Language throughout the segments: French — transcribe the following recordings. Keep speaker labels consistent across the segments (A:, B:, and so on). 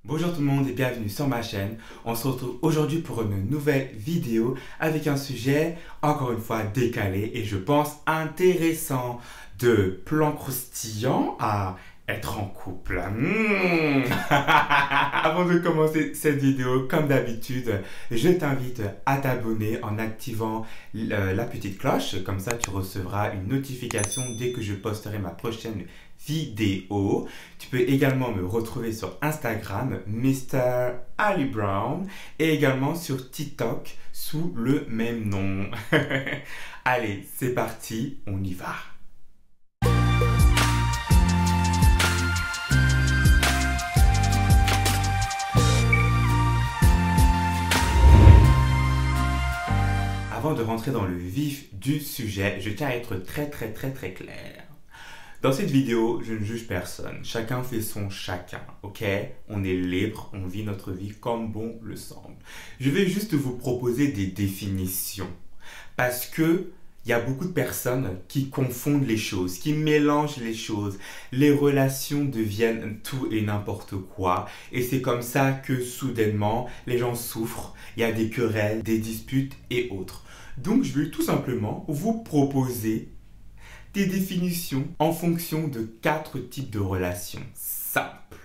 A: Bonjour tout le monde et bienvenue sur ma chaîne. On se retrouve aujourd'hui pour une nouvelle vidéo avec un sujet encore une fois décalé et je pense intéressant, de plan croustillant à être en couple. Avant de commencer cette vidéo, comme d'habitude, je t'invite à t'abonner en activant la petite cloche. Comme ça, tu recevras une notification dès que je posterai ma prochaine vidéo. Tu peux également me retrouver sur Instagram, Mr. Ali Brown, et également sur TikTok sous le même nom. Allez, c'est parti, on y va. Avant de rentrer dans le vif du sujet, je tiens à être très clair. Dans cette vidéo, je ne juge personne. Chacun fait son chacun, ok? On est libre, on vit notre vie comme bon le semble. Je vais juste vous proposer des définitions. Parce que il y a beaucoup de personnes qui confondent les choses, qui mélangent les choses. Les relations deviennent tout et n'importe quoi. Et c'est comme ça que soudainement, les gens souffrent. Il y a des querelles, des disputes et autres. Donc, je vais tout simplement vous proposer des définitions en fonction de 4 types de relations simples.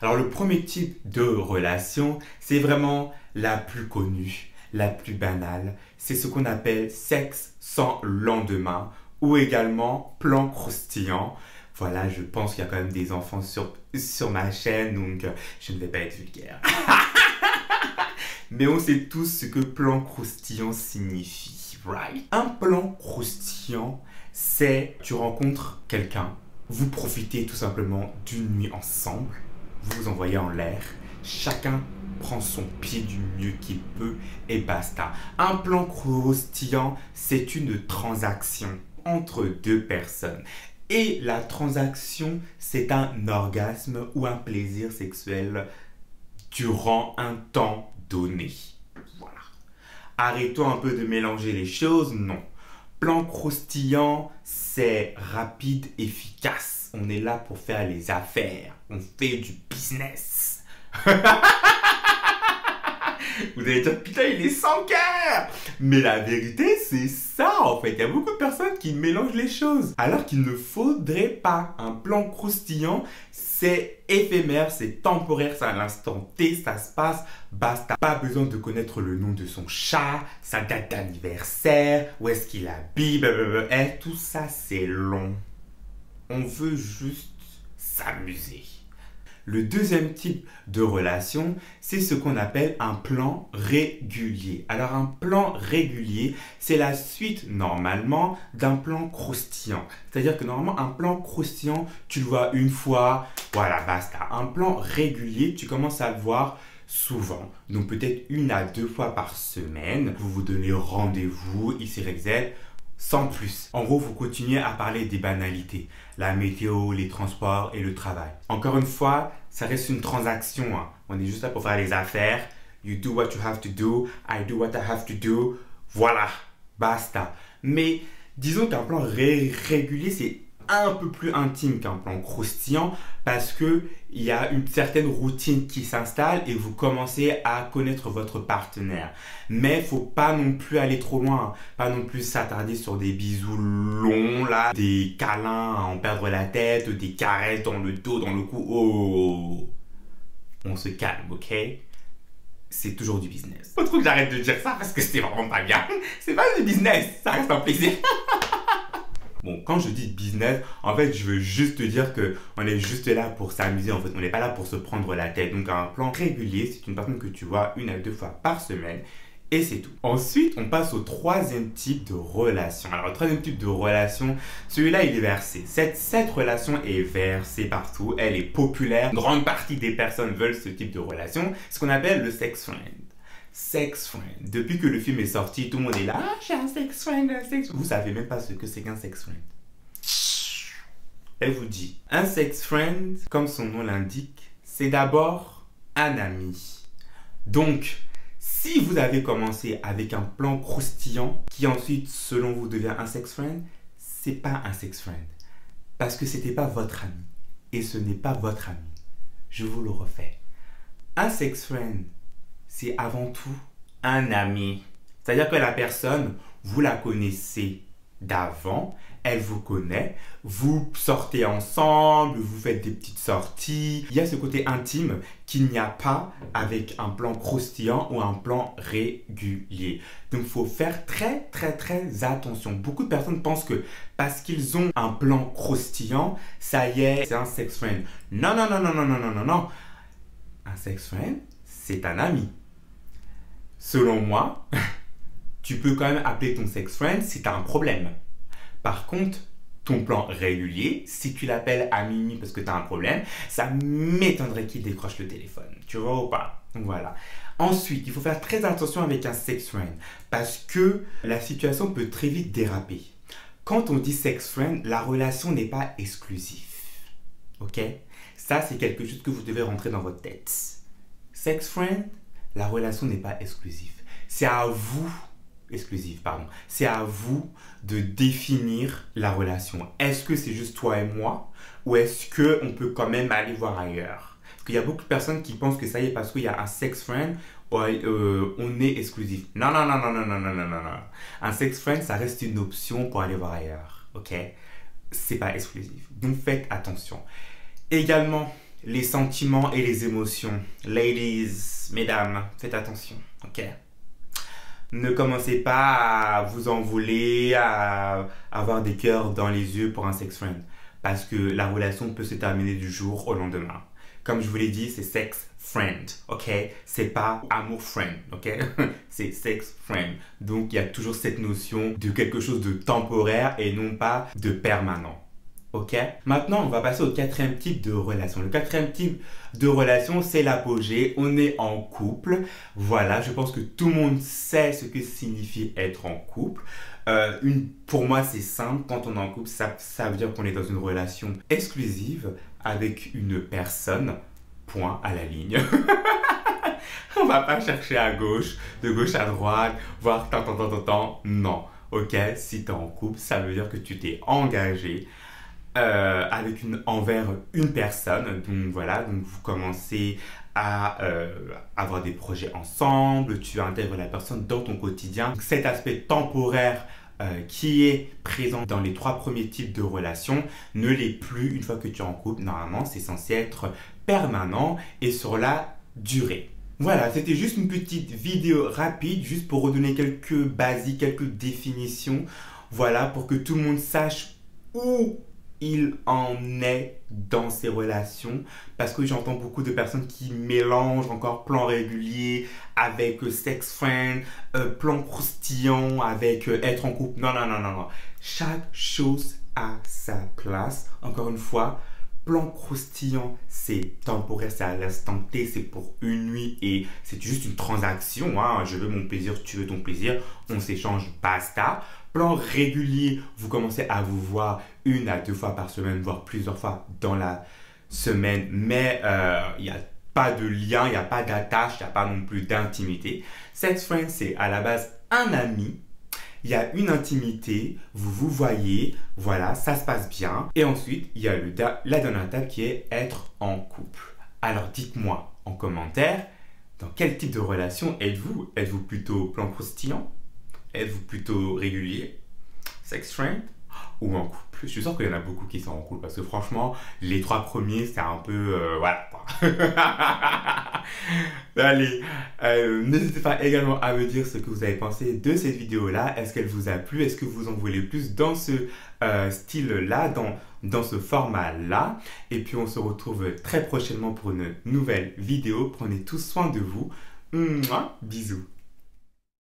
A: Alors, le premier type de relation, c'est vraiment la plus connue, la plus banale. C'est ce qu'on appelle sexe sans lendemain ou également plan croustillant. Voilà, je pense qu'il y a quand même des enfants sur ma chaîne, donc je ne vais pas être vulgaire. Mais on sait tous ce que plan croustillant signifie, right? Un plan croustillant, c'est tu rencontres quelqu'un, vous profitez tout simplement d'une nuit ensemble, vous vous envoyez en l'air, chacun prend son pied du mieux qu'il peut et basta. Un plan croustillant, c'est une transaction entre deux personnes. Et la transaction, c'est un orgasme ou un plaisir sexuel durant un temps donné. Voilà. Arrêtons un peu de mélanger les choses, non. Plan croustillant, c'est rapide, efficace. On est là pour faire les affaires. On fait du business. Vous allez dire, putain, il est sans cœur. Mais la vérité, c'est ça, en fait. Il y a beaucoup de personnes qui mélangent les choses. Alors qu'il ne faudrait pas. Un plan croustillant, c'est éphémère, c'est temporaire, c'est à l'instant T, ça se passe, basta. Pas besoin de connaître le nom de son chat, sa date d'anniversaire, où est-ce qu'il habite, blablabla. Tout ça, c'est long. On veut juste s'amuser. Le deuxième type de relation, c'est ce qu'on appelle un plan régulier. Alors un plan régulier, c'est la suite normalement d'un plan croustillant. C'est-à-dire que normalement un plan croustillant, tu le vois une fois, voilà, basta. Un plan régulier, tu commences à le voir souvent. Donc peut-être 1 à 2 fois par semaine. Vous vous donnez rendez-vous, XYZ. Sans plus. En gros, vous continuez à parler des banalités. La météo, les transports et le travail. Encore une fois, ça reste une transaction. Hein. On est juste là pour faire les affaires. You do what you have to do. I do what I have to do. Voilà. Basta. Mais disons qu'un plan régulier, c'est un peu plus intime qu'un plan croustillant parce que il y a une certaine routine qui s'installe et vous commencez à connaître votre partenaire. Mais faut pas non plus aller trop loin, pas non plus s'attarder sur des bisous longs là, des câlins à en perdre la tête, des caresses dans le dos, dans le cou. Oh, on se calme, ok? C'est toujours du business. Faut trop que j'arrête de dire ça parce que c'est vraiment pas bien. C'est pas du business, ça reste un plaisir. Bon, quand je dis business, en fait, je veux juste te dire qu'on est juste là pour s'amuser. En fait, on n'est pas là pour se prendre la tête. Donc, un plan régulier, c'est une personne que tu vois 1 à 2 fois par semaine. Et c'est tout. Ensuite, on passe au troisième type de relation. Alors, le troisième type de relation, celui-là, il est versé. Cette relation est versée partout. Elle est populaire. Une grande partie des personnes veulent ce type de relation. Ce qu'on appelle le sex friend. Sex friend. Depuis que le film est sorti, tout le monde est là. Ah, j'ai un sex friend, un sex friend. Vous savez même pas ce que c'est qu'un sex friend. Elle vous dit, un sex friend, comme son nom l'indique, c'est d'abord un ami. Donc, si vous avez commencé avec un plan croustillant, qui ensuite, selon vous, devient un sex friend, c'est pas un sex friend. Parce que c'était pas votre ami. Et ce n'est pas votre ami. Je vous le refais. Un sex friend, c'est avant tout un ami. C'est-à-dire que la personne, vous la connaissez d'avant, elle vous connaît, vous sortez ensemble, vous faites des petites sorties. Il y a ce côté intime qu'il n'y a pas avec un plan croustillant ou un plan régulier. Donc il faut faire très attention. Beaucoup de personnes pensent que parce qu'ils ont un plan croustillant, ça y est, c'est un sex friend. Non. Un sex friend, c'est un ami. Selon moi, tu peux quand même appeler ton sex friend si tu as un problème. Par contre, ton plan régulier, si tu l'appelles à minuit parce que tu as un problème, ça m'étonnerait qu'il décroche le téléphone. Tu vois ou pas? Voilà. Ensuite, il faut faire très attention avec un sex friend parce que la situation peut très vite déraper. Quand on dit sex friend, la relation n'est pas exclusive. Ok? Ça, c'est quelque chose que vous devez rentrer dans votre tête. Sex friend, la relation n'est pas exclusive. C'est à vous c'est à vous de définir la relation. Est-ce que c'est juste toi et moi ou est-ce qu'on peut quand même aller voir ailleurs? Parce qu'il y a beaucoup de personnes qui pensent que ça y est, parce qu'il y a un sex friend, on est exclusif. Non. Un sex friend, ça reste une option pour aller voir ailleurs. Ok? C'est pas exclusif. Donc faites attention. Également, les sentiments et les émotions. Ladies, mesdames, faites attention. Ok? Ne commencez pas à vous envoler, à avoir des cœurs dans les yeux pour un sex friend. Parce que la relation peut se terminer du jour au lendemain. Comme je vous l'ai dit, c'est sex friend, ok? C'est pas amour friend, ok? C'est sex friend. Donc, il y a toujours cette notion de quelque chose de temporaire et non pas de permanent. Ok? Maintenant, on va passer au quatrième type de relation. Le quatrième type de relation, c'est l'apogée. On est en couple. Voilà, je pense que tout le monde sait ce que signifie être en couple. Pour moi, c'est simple. Quand on est en couple, ça veut dire qu'on est dans une relation exclusive avec une personne. Point à la ligne. On va pas chercher à gauche, de gauche à droite, voir tant. Non. Ok? Si tu es en couple, ça veut dire que tu t'es engagé envers une personne. Donc voilà, donc vous commencez à avoir des projets ensemble, tu intègres la personne dans ton quotidien. Donc, cet aspect temporaire qui est présent dans les trois premiers types de relations ne l'est plus une fois que tu es en couple. Normalement, c'est censé être permanent et sur la durée. Voilà, c'était juste une petite vidéo rapide, juste pour redonner quelques basiques, quelques définitions. Voilà, pour que tout le monde sache où il en est dans ses relations, parce que j'entends beaucoup de personnes qui mélangent encore plan régulier avec sex friend, plan croustillant avec être en couple. Non. Chaque chose a sa place. Encore une fois, plan croustillant, c'est temporaire, c'est à l'instant T, c'est pour une nuit et c'est juste une transaction. Hein. Je veux mon plaisir, tu veux ton plaisir, on s'échange, basta. Plan régulier, vous commencez à vous voir 1 à 2 fois par semaine, voire plusieurs fois dans la semaine, mais il n'y a pas de lien, il n'y a pas d'attache, il n'y a pas non plus d'intimité. Sex friend, c'est à la base un ami. Il y a une intimité, vous vous voyez, voilà, ça se passe bien. Et ensuite, il y a la dernière étape qui est être en couple. Alors dites-moi en commentaire, dans quel type de relation êtes-vous? Êtes-vous plutôt plan croustillant? Êtes-vous plutôt régulier? Sex friend? Ou en couple? Je suis sûr qu'il y en a beaucoup qui sont en couple parce que franchement, les 3 premiers, c'est un peu... voilà. Allez, n'hésitez pas également à me dire ce que vous avez pensé de cette vidéo-là. Est-ce qu'elle vous a plu? Est-ce que vous en voulez plus dans ce style-là, dans ce format-là? Et puis, on se retrouve très prochainement pour une nouvelle vidéo. Prenez tous soin de vous. Mouah, bisous.